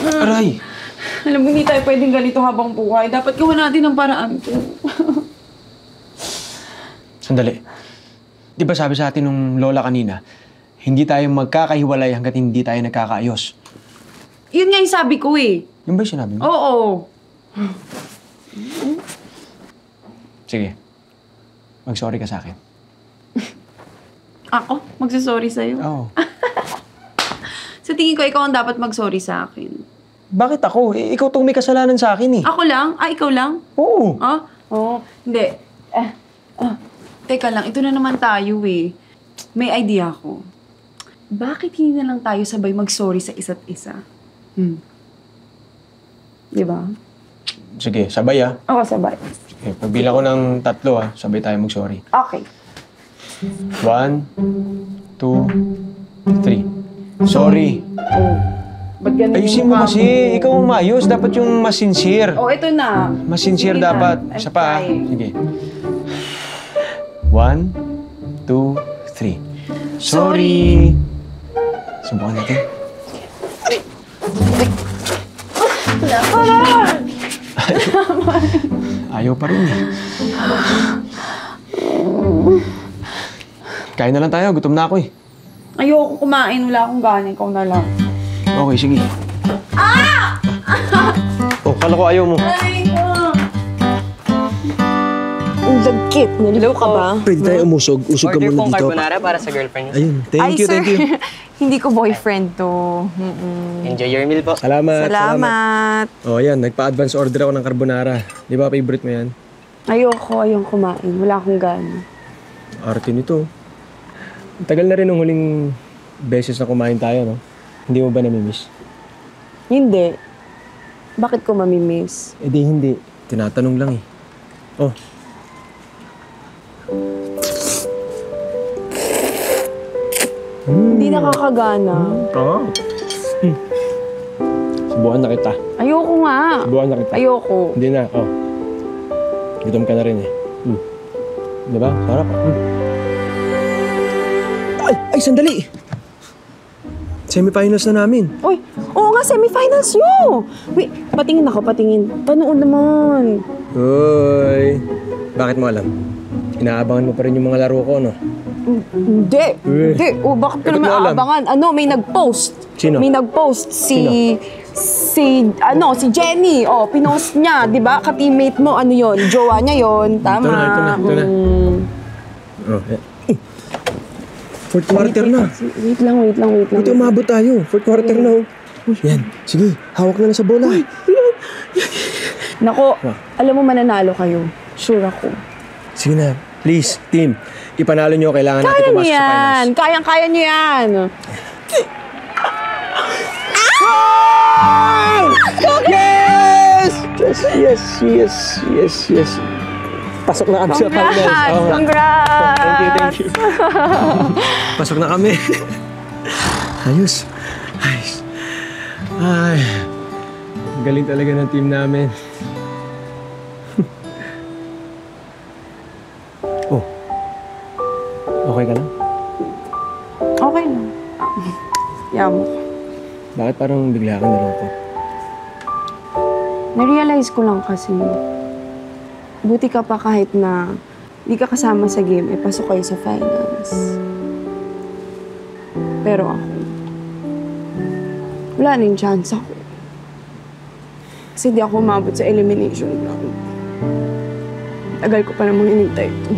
Aray! Alam mo, hindi tayo pwedeng ganito habang buhay. Dapat gawa natin ang paraan to. Sandali. Di ba sabi sa atin nung lola kanina, hindi tayo magkakahiwalay hanggat hindi tayo nagkakaayos? Yun nga yung sabi ko eh. Yun ba yung sinabi mo? Oo. Sige. Mag-sorry ka sa akin. Ako? Magsasorry sa'yo? Oo. Sa tingin ko, ikaw ang dapat mag-sorry sa akin. Bakit ako? Ikaw tong may kasalanan sa akin eh. Ako lang? Ah, ikaw lang? Oo. Ah? Oo. Hindi. Teka lang, ito na naman tayo eh. May idea ako. Bakit hindi na lang tayo sabay mag-sorry sa isa't isa? Di ba? Sige, sabay ah. Oo, sabay. Sige, pagbilang ko ng 3 sabay tayo mag-sorry. Okay. 1, 2, 3. Sorry. Oh. Ba't ganun Ayusin yung mo mukha kasi. Ikaw ang maayos. Dapat yung mas sincere. Oh, ito na. Mas sincere Sige na. dapat. I'm Isa pa ah. trying. Sige. 1, 2, 3. Sorry. Subukan natin. Ayaw pa rin eh. Kain na lang tayo. Gutom na ako eh. Ayoko kumain. Wala akong gana. Ikaw na lang. Okay, sige. Oh, kala ko ayaw mo. Ay, Ang lagkit. Naliw ka ba? Pwede tayo umusog. Usog ka Order muna pong dito. carbonara para sa girlfriend niyo. Ayun. Thank you, thank you. Hindi ko boyfriend to. Enjoy your meal po. Salamat, Salamat. Oh, yan. Nagpa-advance order ako ng carbonara. Di ba favorite mo yan? Ayoko kumain. Wala akong gana. Arte nito. Tagal na rin ng huling beses na kumain tayo, no? Hindi mo ba namimiss? Hindi. Bakit ko mamimiss? Eh di hindi. Tinatanong lang eh. Oh. Hindi nakakagana. Oo. Subukan na kita. Ayoko nga. Subukan na kita. Ayoko. Hindi na. Oh. Gutom ka na rin eh. Di ba? Sarap. Ay, sandali! Semifinals na namin. Uy, oo nga, semifinals nyo. Wait, patingin ako, patingin. Panood naman. Uy. Bakit mo alam? Inaabangan mo pa rin yung mga laro ko, no? Hindi. Hindi. O, bakit ko Bakit naman mo alam? aabangan? Ano, may nag-post. Sino? May nag-post. Si Jenny. Oh, pinost niya. Di ba? Ka-teammate mo, ano yon? Jowa niya yon. Tama. Ito na. Oh, yeah. Fourth quarter na. Wait lang. Buti umabot tayo. Fourth quarter na, oh. Yan. Sige, hawak na sa bola. Nako, alam mo mananalo kayo. Sure ako. Sige na. Please, team. Ipanalo nyo. Kailangan natin Kaya niyo pumasok sa yan. finals. Kayang-kaya niyo yan. Yes. Pasok na kami sa finals. Oo nga. Congrats! Thank you. Pasok na kami. Ayos. Ay. Ang galing talaga ng team namin. Oh. Okay ka lang? Okay lang. Yamo. Bakit parang bigla ka nalungkot? Na-realize ko lang kasi, buti ka pa kahit na di ka kasama sa game, pasok kayo sa finals. Pero ako, wala na yung chance ako. Kasi di ako umabot sa elimination round. Tagal ko pa namang inintay ito.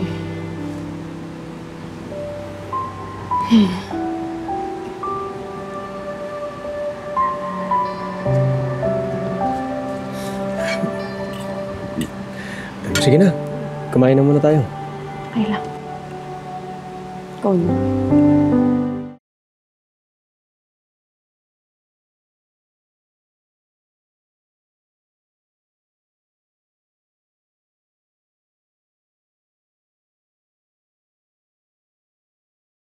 Sige na. Kumain na muna tayo. Okay lang. Ikaw na.